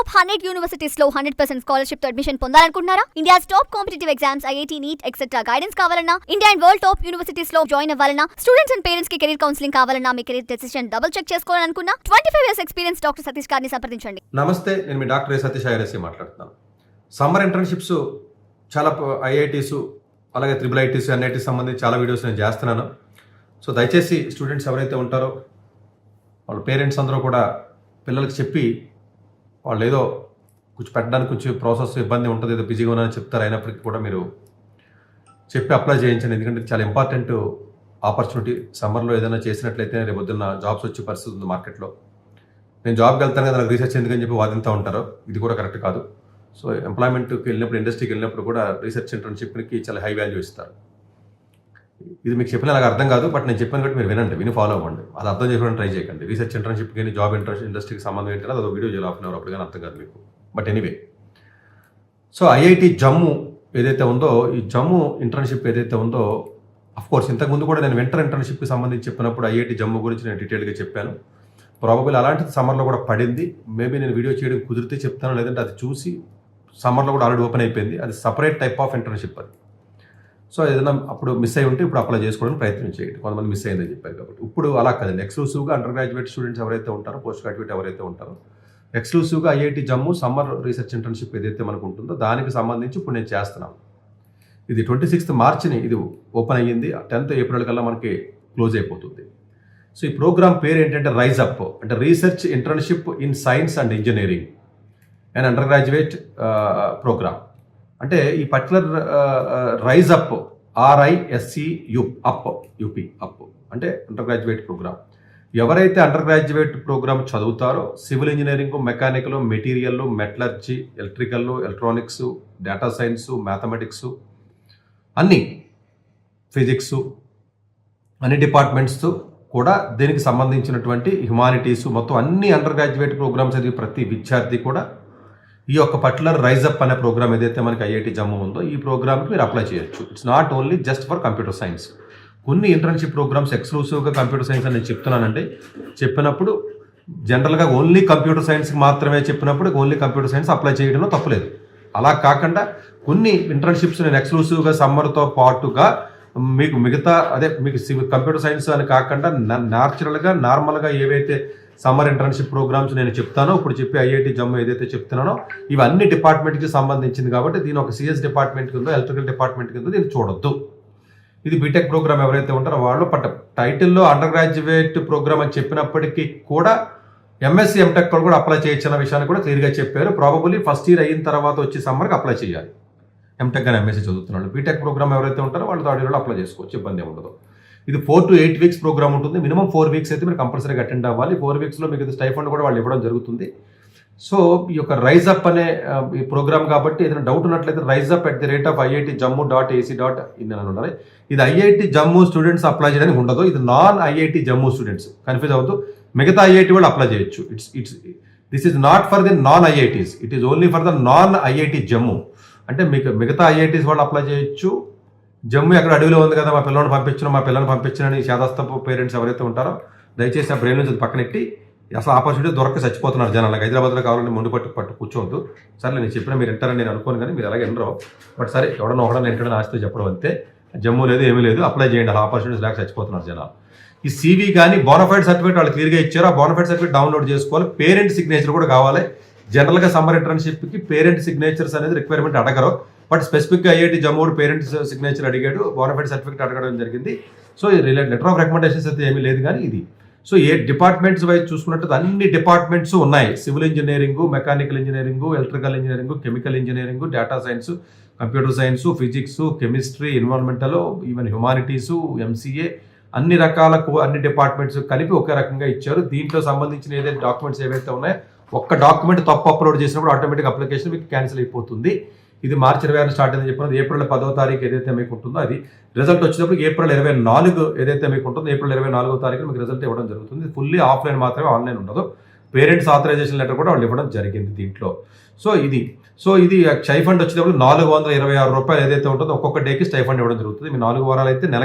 Top 100 universities లో 100% scholarship తో admission పొందాలనుకుంటున్నారా? India's top competitive exams, IIT, NEET etcetera guidance కావాలన్నా, India and world top universities లో join అవ్వాలన్నా, స్టూడెంట్స్ అండ్ పేరెంట్స్ కి కెరీర్ కౌన్సిలింగ్ కావాలన్నా, మీ కెరీర్ డెసిషన్ డబుల్ చెక్ చేసుకోవాలనుకున్నా 25 ఇయర్స్ ఎక్స్పీరియన్స్ డాక్టర్ సతీష్ గారిని సంప్రదించండి. నమస్తే, నేను మీ డాక్టర్ సతీష్ ఐఆర్ఎస్సి మాట్లాడుతున్నాను. సమ్మర్ ఇంటర్న్షిప్స్ చాలా ఐఐటీస్ అలాగే IIITs అన్నిటికి సంబంధించి చాలా వీడియోస్ నేను చేస్తున్నాను. సో దయచేసి స్టూడెంట్స్ ఎవరైతే ఉంటారో వాళ్ళ పేరెంట్స్ అందరూ కూడా పిల్లలకి చెప్పి వాళ్ళు ఏదో కొంచెం పెట్టడానికి కొంచెం ప్రాసెస్ ఇబ్బంది ఉంటుంది, ఏదో బిజీగా ఉన్నారని చెప్తారు, అయినప్పటికీ కూడా మీరు చెప్పి అప్లై చేయించండి. ఎందుకంటే చాలా ఇంపార్టెంట్ ఆపర్చునిటీ. సమ్మర్లో ఏదైనా చేసినట్లయితే రేపు పొద్దున్న జాబ్స్ వచ్చే పరిస్థితి ఉంది మార్కెట్లో. నేను జాబ్కి వెళ్తాను కదా, నాకు రీసెర్చ్ ఎందుకని చెప్పి వాదిస్తూ ఉంటారు. ఇది కూడా కరెక్ట్ కాదు. సో ఎంప్లాయ్మెంట్కి వెళ్ళినప్పుడు, ఇండస్ట్రీకి వెళ్ళినప్పుడు కూడా రీసెర్చ్ ఇంటర్న్షిప్కి చాలా హై వాల్యూ ఇస్తారు. ఇది మీకు చెప్పిన నాకు అర్థం కాదు, బట్ నేను చెప్పాను కాబట్టి మీరు వినండి, విని ఫాలో అవ్వండి. అది అర్థం చేసుకోవడానికి ట్రై చేయకండి. రీసెర్చ్ ఇంటర్న్షిప్ కానీ జాబ్ ఇండస్ట్రీకి సంబంధం ఏంటంటే అది వీడియో చేయాలి, 1/2 అవర్ అప్పుడు కానీ అర్థం కాదు మీకు. But anyway, so IIT Jammu ఏదైతే ఉందో, ఈ జమ్మూ ఇంటర్న్షిప్ ఏదైతే ఉందో, అఫ్కోర్స్ ఇంతకుముందు కూడా నేను వింటర్ ఇంటర్న్షిప్కి సంబంధించి చెప్పినప్పుడు ఐఐటి జమ్మూ గురించి నేను డీటెయిల్గా చెప్పాను. ప్రాబబుల్ అలాంటిది సమ్మర్లో కూడా పడింది. మేబీ నేను వీడియో చేయడం కుదిరితే చెప్తాను, లేదంటే అది చూసి సమ్మర్లో కూడా ఆల్రెడీ ఓపెన్ అయిపోయింది. అది సపరేట్ టైప్ ఆఫ్ ఇంటర్న్షిప్ అది. సో ఏదైనా అప్పుడు మిస్ అయి ఉంటే ఇప్పుడు అప్లై చేసుకోవడానికి ప్రయత్నం చేయండి. కొంతమంది మిస్ అయిందని చెప్పారు కాబట్టి. ఇప్పుడు అలా కదండి, ఎక్స్క్లూసివ్గా అండర్ గ్రాడ్యుయేట్ స్టూడెంట్స్ ఎవరైతే ఉంటారో, పోస్ట్ గ్రాడ్యుయేట్ ఎవరైతే ఉంటారో, ఎక్స్క్లూసివ్గా IIT Jammu summer research internship ఏదైతే మనకు ఉంటుందో దానికి సంబంధించి ఇప్పుడు నేను చేస్తున్నాను. ఇది 26th మార్చిని ఇది ఓపెన్ అయ్యింది. 10th ఏప్రిల్ కల్లా మనకి క్లోజ్ అయిపోతుంది. సో ఈ ప్రోగ్రామ్ పేరు ఏంటంటే రైజ్ అప్, అంటే research internship in science and engineering and undergraduate program. అంటే ఈ particular rise up, RISEU up, UP up అంటే అండర్ గ్రాడ్యుయేట్ ప్రోగ్రామ్. ఎవరైతే అండర్ గ్రాడ్యుయేట్ ప్రోగ్రామ్ చదువుతారో, civil engineering, mechanical, material, metallurgy, electrical, electronics, data science, mathematics, అన్ని physics, అన్ని departments కూడా దీనికి సంబంధించినటువంటి హ్యుమానిటీస్, మొత్తం అన్ని అండర్ గ్రాడ్యుయేట్ ప్రోగ్రామ్స్ చదివి ప్రతి విద్యార్థి కూడా ఈ యొక్క పర్టికులర్ రైజ్ అప్ అనే ప్రోగ్రామ్ ఏదైతే మనకి ఐఐటి జమ్మూ ఉందో, ఈ ప్రోగ్రామ్కి మీరు అప్లై చేయొచ్చు. It's not only just for computer science. కొన్ని ఇంటర్న్షిప్ ప్రోగ్రామ్స్ ఎక్స్క్లూసివ్గా కంప్యూటర్ సైన్స్ అని నేను చెప్తున్నానండి. చెప్పినప్పుడు జనరల్గా ఓన్లీ కంప్యూటర్ సైన్స్కి మాత్రమే చెప్పినప్పుడు ఓన్లీ కంప్యూటర్ సైన్స్ అప్లై చేయడంలో తప్పులేదు. అలా కాకుండా కొన్ని ఇంటర్న్షిప్స్ నేను ఎక్స్క్లూసివ్గా సమ్మర్తో పాటుగా మీకు మిగతా మీకు కంప్యూటర్ సైన్స్ అని కాకుండా న్యాచురల్గా నార్మల్గా ఏవైతే సమ్మర్ ఇంటర్న్షిప్ ప్రోగ్రామ్స్ నేను చెప్తానో, ఇప్పుడు చెప్పి ఐఐటి జమ్మూ ఏదైతే చెప్తున్నానో, ఇవన్నీ డిపార్ట్మెంట్కి సంబంధించింది కాబట్టి దీని ఒక సిఎస్ డిపార్ట్మెంట్ కింద, ఎలక్ట్రికల్ డిపార్ట్మెంట్ కింద దీన్ని చూడొద్దు. ఇది బీటెక్ ప్రోగ్రామ్ ఎవరైతే ఉంటారో వాళ్ళు టైటిల్లో అండర్ గ్రాడ్యుయేట్ ప్రోగ్రామ్ అని చెప్పినప్పటికీ కూడా ఎంఎస్సీ ఎంటెక్ కూడా అప్లై చేయొచ్చన్న విషయాన్ని కూడా క్లియర్గా చెప్పారు. ప్రాబబుల్లీ ఫస్ట్ ఇయర్ అయిన తర్వాత వచ్చి సమ్మర్కి అప్లై చేయాలి. ఎంటెక్ కానీ ఎంఎస్సీ చదువుతున్నాడు. బీటెక్ ప్రోగ్రామ్ ఎవరైతే ఉంటారో వాళ్ళు థర్డ్ ఇయర్లో అప్లై చేసుకోవచ్చు, ఇబ్బంది ఉండదు. ఇది 4 to 8 weeks ప్రోగ్రామ్ ఉంటుంది. మినిమం 4 weeks అయితే మీరు కంపల్సరీగా అటెండ్ అవ్వాలి. 4 weeksలో మీకు స్టైఫండ్ కూడా వాళ్ళు ఇవ్వడం జరుగుతుంది. సో ఈ యొక్క రైజ్ అప్ అనే ఈ ప్రోగ్రామ్ కాబట్టి ఏదైనా డౌట్ ఉన్నట్లయితే riseup@iitjammu.ac.in అని ఉండాలి. ఇది ఐఐటి జమ్మూ స్టూడెంట్స్ అప్లై చేయడానికి ఉండదు. ఇది non IIT Jammu students, confuse అవ్వద్దు. మిగతా ఐఐటి వాళ్ళు అప్లై చేయొచ్చు. This is not for the non IITs, it is only for the non IIT Jammu. అంటే మీకు మిగతా ఐఐటీస్ వాళ్ళు అప్లై చేయొచ్చు. జమ్మూ ఎక్కడ అడవిలో ఉంది కదా, మా పిల్లల్ని పంపించిన శాదస్తపు పేరెంట్స్ ఎవరైతే ఉంటారో దయచేసి ఆ బ్రెయిన్ నుంచి పక్కనెట్టి, అసలు ఆపర్చునిటీ దొరక చచ్చిపోతున్నారు జనాలు. హైదరాబాద్లో కావాలని ముందు పట్టు కూర్చోవద్దు. సరే నేను చెప్పినా మీరు వింటారని నేను అనుకోను, కానీ మీరు అలాగే వినరు. బట్ సరే, ఎవడన్నా వింటాడని ఆశతో చెప్పడం అంతే. జమ్మూ లేదు, ఏమీ లేదు, అప్లై చేయండి. అలా ఆపర్చునిటీస్ లేక చచ్చిపోతున్నారు జనాలు. ఈ CV కానీ బోనఫైడ్ సర్టిఫికేట్ వాళ్ళు క్లియర్గా ఇచ్చారు. ఆ బోనఫైడ్ సర్టిఫికేట్ డౌన్లోడ్ చేసుకోవాలి. పేరెంట్ సిగ్నేచర్ కూడా కావాలి. జనరల్గా సమ్మర్ ఇంటర్న్షిప్కి పేరెంట్ సిగ్నేచర్స్ అనేది రిక్వైర్మెంట్ అడగరు. బట్ స్పెసిఫిక్గా ఐఐటి జమ్మూ పేరెంట్ సిగ్నేచర్ అడిగాడు, బోనఫైడ్ సర్టిఫికేట్ అడగడం జరిగింది. సో ఈ లెటర్ ఆఫ్ రికమెండేషన్స్ అయితే ఏమీ లేదు కానీ ఇది. సో ఏ డిపార్ట్మెంట్స్ వైజ్ చూసుకున్నట్టు అన్ని డిపార్ట్మెంట్స్ ఉన్నాయి. Civil engineering, mechanical engineering, electrical engineering, chemical engineering, data science, computer science, physics, chemistry, environmental, even humanities, MCA, అన్ని రకాల అన్ని డిపార్ట్మెంట్స్ కలిపి ఒకే రకంగా ఇచ్చారు. దీంట్లో సంబంధించిన ఏదైతే డాక్యుమెంట్స్ ఏవైతే ఉన్నాయో, ఒక్క డాక్యుమెంట్ తప్పు అప్లోడ్ చేసినప్పుడు ఆటోమేటిక్ అప్లికేషన్ మీకు క్యాన్సిల్ అయిపోతుంది. ఇది మార్చి 26 స్టార్ట్ అయిందని చెప్పినది. ఏప్రిల్ 10వ తారీఖు ఏదైతే మీకు ఉంటుందో అది రిజల్ట్ వచ్చేటప్పుడు ఏప్రిల్ 24 ఏదైతే మీకు ఉంటుందో, ఏప్రిల్ 24వ తారీఖు మీకు రిజల్ట్ ఇవ్వడం జరుగుతుంది. ఫుల్లీ ఆఫ్లైన్ మాత్రమే, ఆన్లైన్ ఉండదు. పేరెంట్స్ ఆథరైజేషన్ లెటర్ కూడా వాళ్ళు ఇవ్వడం జరిగింది దీంట్లో. సో ఇది స్టైఫండ్ వచ్చేటప్పుడు 426 రూపాయలు ఏదైతే ఉంటుందో ఒక్కొక్క డేకి స్టైఫండ్ ఇవ్వడం జరుగుతుంది. మీ 4 వారాలు అయితే నెల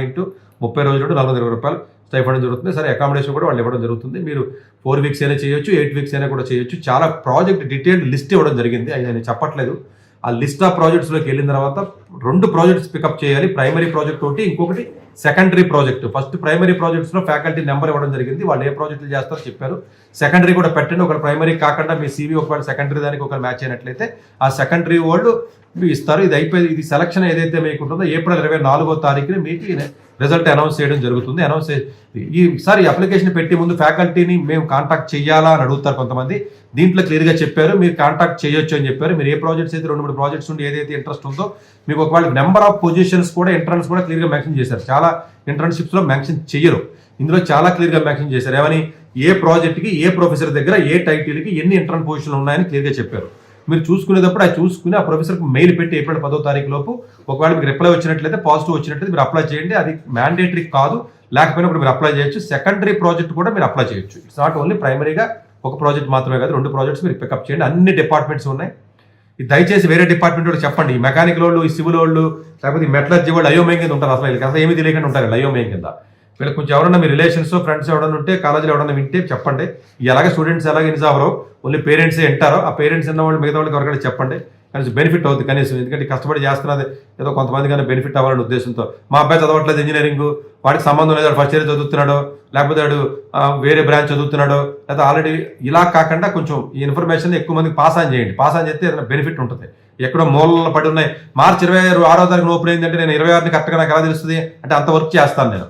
ఇంటూ 30 రోజులు 420 రూపాయలు సో ఇవ్వడం జరుగుతుంది. సరే అకామిడేషన్ కూడా వాళ్ళు ఇవ్వడం జరుగుతుంది. మీరు 4 వీక్స్ అయినా చేయొచ్చు, 8 వీక్స్ అయినా కూడా చేయొచ్చు. చాలా ప్రాజెక్ట్ డీటెయిల్డ్ లిస్ట్ ఇవ్వడం జరిగింది, అది నేను చెప్పట్లేదు. ఆ లిస్ట్ ఆఫ్ ప్రాజెక్ట్స్లోకి వెళ్ళిన తర్వాత 2 ప్రాజెక్ట్స్ పికప్ చేయాలి. ప్రైమరీ ప్రాజెక్ట్ ఒకటి, ఇంకొకటి సెకండరీ ప్రాజెక్ట్. ఫస్ట్ ప్రైమరీ ప్రాజెక్ట్స్లో ఫ్యాకల్టీ నెంబర్ ఇవ్వడం జరిగింది, వాళ్ళు ఏ ప్రాజెక్టులు చేస్తారో చెప్పారు. సెకండరీ కూడా పెట్టండి, ఒకవేళ ప్రైమరీ కాకుండా మీ CV ఒకవేళ సెకండరీ దానికి ఒకవేళ మ్యాచ్ అయినట్లయితే ఆ సెకండరీ వాళ్ళు ఇస్తారు. ఇది అయిపోయి ఇది సెలక్షన్ ఏదైతే మీకు ఉంటుందో ఏప్రిల్ 24వ తారీఖున మీకు రిజల్ట్ అనౌన్స్ చేయడం జరుగుతుంది. ఈసారి అప్లికేషన్ పెట్టి ముందు ఫ్యాకల్టీని మేము కాంటాక్ట్ చేయాలా అని అడుగుతారు కొంతమంది. దీంట్లో క్లియర్గా చెప్పారు మీరు కాంటాక్ట్ చేయొచ్చు అని చెప్పారు. మీరు ఏ ప్రాజెక్ట్స్ అయితే 2-3 ప్రాజెక్ట్స్ ఉండి ఏదైతే ఇంట్రెస్ట్ ఉందో మీకు ఒకవేళ నెంబర్ ఆఫ్ పొజిషన్స్ కూడా ఎంట్రన్స్ కూడా క్లియర్గా మెన్షన్ చేశారు. చాలా ఇంటర్న్షిప్స్లో మెన్షన్ చేయరు, ఇందులో చాలా క్లియర్గా మెన్షన్ చేశారు. ఏమని ఏ ప్రాజెక్ట్కి ఏ ప్రొఫెసర్ దగ్గర ఏ టైటిల్కి ఎన్ని ఇంటర్న్ పొజిషన్లు ఉన్నాయని క్లియర్గా చెప్పారు. మీరు చూసుకునేటప్పుడు అది చూసుకుని ఆ ప్రొఫెసర్కి మెయిల్ పెట్టి ఏప్రిల్ 10వ తారీఖు లోపు ఒకవేళ మీకు రిప్లై వచ్చినట్లయితే పాజిటివ్ వచ్చినట్లయితే మీరు అప్లై చేయండి. అది మ్యాండేటరీ కాదు, లేకపోయినప్పుడు మీరు అప్లై చేయొచ్చు. సెకండరీ ప్రాజెక్ట్ కూడా మీరు అప్లై చేయొచ్చు. ఇట్స్ నాట్ ఓన్లీ ప్రైమరీగా ఒక ప్రాజెక్ట్ మాత్రమే కాదు, 2 ప్రాజెక్ట్స్ మీరు పికప్ చేయండి. అన్ని డిపార్ట్మెంట్స్ ఉన్నాయి. ఇది దయచేసి వేరే డిపార్ట్మెంట్ వాళ్ళు చెప్పండి. ఈ మెకానికల్ వాళ్ళు, ఈ సివిల్ వాళ్ళు, లేకపోతే ఈ మెటలర్జీ వాళ్ళు అయోమయం కింద ఉంటారు. అసలు ఏమీ తెలియకుండా ఉంటారు అయోమయం కింద. వీళ్ళకి కొంచెం ఎవరన్నా మీ రిలేషన్స్ ఫ్రెండ్స్ ఎవరైనా ఉంటే కాలేజీలో ఎవరైనా వింటే చెప్పండి. ఎలాగ స్టూడెంట్స్ ఎలాగ ఇన్సా అవరో ఓన్లీ పేరెంట్సే వింటారో ఆ పేరెంట్స్ ఉన్న వాళ్ళు మిగతా వాళ్ళకి ఎవరికైనా చెప్పండి. కనీసం బెనిఫిట్ అవుతుంది కనీసం, ఎందుకంటే కష్టపడి చేస్తున్నది ఏదో కొంతమంది కానీ బెనిఫిట్ అవ్వాలనే ఉద్దేశంతో. మా అబ్బాయి చదవట్లేదు ఇంజనీరింగ్, వాడికి సంబంధం లేదు, ఫస్ట్ ఇయర్ చదువుతున్నాడు, లేకపోతే వాడు వేరే బ్రాంచ్ చదువుతున్నాడు, లేదా ఆల్రెడీ ఇలా కాకుండా కొంచెం ఈ ఇన్ఫర్మేషన్ ఎక్కువ మందికి పాస్ ఆన్ చేయండి. పాస్ ఆన్ చేస్తే ఏదైనా బెనిఫిట్ ఉంటుంది. ఎక్కడో మూలలో పడి ఉన్నాయి, మార్చి 26వ తారీఖున ఓపెన్ అయిందంటే నేను 26ని కరెక్ట్గా నాకు ఎలా తెలుస్తుంది అంటే అంత వర్క్ చేస్తాను నేను.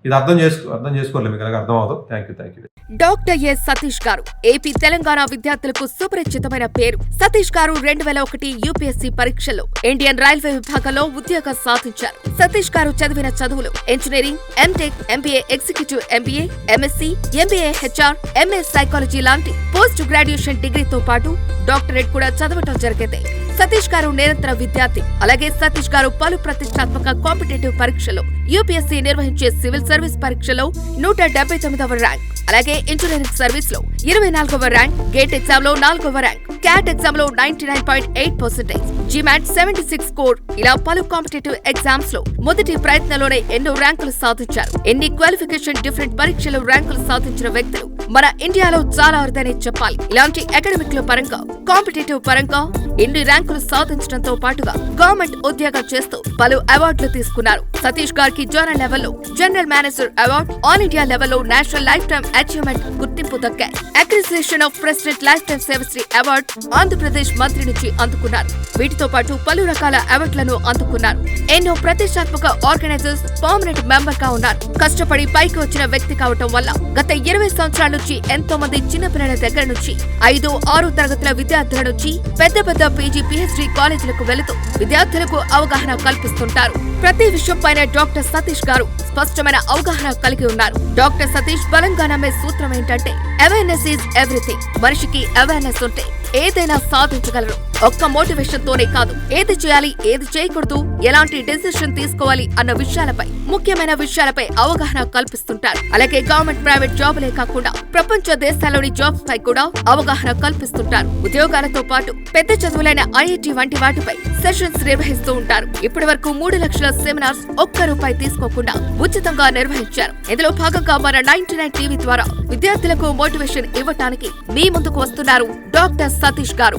ఇది అర్థం చేసుకోవాలి, మీకు అలాగే అర్థం అవుతుంది. Thank you. Doctor yes Satish గారు ఏపీ తెలంగాణ విద్యార్థులకు సుపరిచితమైన పేరు. సతీష్ గారు 2001 UPSC పరీక్షల్లో ఇండియన్ రైల్వే విభాగంలో ఉద్యోగం సాధించారు. సతీష్ గారు చదివిన చదువులు engineering, MTech, MBA executive MBA, MSc, MBA HR, MA psychology లాంటి పోస్ట్ గ్రాడ్యుయేషన్ డిగ్రీతో పాటు డాక్టరేట్ కూడా చదవటం జరిగింది. సతీష్ గారు నిరంతర విద్యార్థి. అలాగే సతీష్ గారు పలు ప్రతిష్టాత్మక కాంపిటేటివ్ పరీక్షల్లో UPSC నిర్వహించే సివిల్ సర్వీస్ పరీక్షలో 179వ ర్యాంక్, అలాగే ఇంజనీరింగ్ సర్వీస్ లో 24వ ర్యాంక్, గేట్ ఎగ్జామ్ లో 4వ ర్యాంక్, క్యాట్ ఎగ్జామ్ లో 99.8%, GMAT 76 స్కోర్, ఇలా పలు కాంపిటేటివ్ ఎగ్జామ్స్ లో మొదటి ప్రయత్నంలోనే ఎన్నో ర్యాంకులు సాధించారు. ఎన్ని క్వాలిఫికేషన్ డిఫరెంట్ పరీక్షలు ర్యాంకులు సాధించిన వ్యక్తులు మన ఇండియాలో చాలా అరుదనే చెప్పాలి. ఇలాంటి అకాడమిక్ లో పరంగా, కాంపిటేటివ్ పరంగా ఎన్ని ర్యాంకులు సాధించడంతో పాటుగా గవర్నమెంట్ ఉద్యోగం చేస్తూ పలు అవార్డులు తీసుకున్నారు. సతీష్ గారికి జోనల్ లెవెల్లో general manager award, all India లెవెల్లో నేషనల్ లైఫ్ టైమ్ అచీవ్మెంట్ గుర్తింపు దక్కాయి. Appreciation of president lifetime Sevashri award Andhra Pradesh మంత్రి నుంచి అందుకున్నారు. వీటితో పాటు పలు రకాల అవార్డులను అందుకున్నారు. ఎన్నో ప్రతిష్టాత్మక ఆర్గనైజర్స్ పర్మనెంట్ మెంబర్ గా ఉన్నారు. కష్టపడి పైకి వచ్చిన వ్యక్తి కావటం వల్ల గత 20 సంవత్సరాల నుంచి ఎంతో మంది చిన్నపిల్లల దగ్గర నుంచి 5, 6 తరగతుల విద్యార్థుల నుంచి పెద్ద PG, PhD కాలేజీలకు వెళుతూ విద్యార్థులకు అవగాహన కల్పిస్తుంటారు. ప్రతి విషయంపైన డాక్టర్ సతీష్ గారు స్పష్టమైన అవగాహన కలిగి ఉన్నారు. డాక్టర్ సతీష్ బలంగా నమ్మే సూత్రం ఏంటంటే అవేర్నెస్ ఈజ్ ఎవ్రీథింగ్. మనిషికి అవేర్నెస్ ఉంటే ఏదైనా సాధించగలరు. ఒక్క మోటివేషన్ తోనే కాదు, ఏది చేయాలి, ఏది చేయకూడదు, ఎలాంటి డెసిషన్ తీసుకోవాలి అన్న విషయాలపై, ముఖ్యమైన విషయాలపై అవగాహన కల్పిస్తుంటారు. అలాగే గవర్నమెంట్, ప్రైవేట్ జాబులే కాకుండా ప్రపంచ దేశాల్లోని జాబ్స్ పై కూడా అవగాహన కల్పిస్తుంటారు. ఉద్యోగాలతో పాటు పెద్ద చదువులైన IIT వంటి వాటిపై సెషన్స్ నిర్వహిస్తూ ఉంటారు. ఇప్పటి వరకు 3 లక్షల సెమినార్స్ ₹1 తీసుకోకుండా ఉచితంగా నిర్వహించారు. ఇందులో భాగంగా మన 99 TV ద్వారా విద్యార్థులకు మోటివేషన్ ఇవ్వటానికి మీ ముందుకు వస్తున్నారు డాక్టర్ సతీష్ గారు.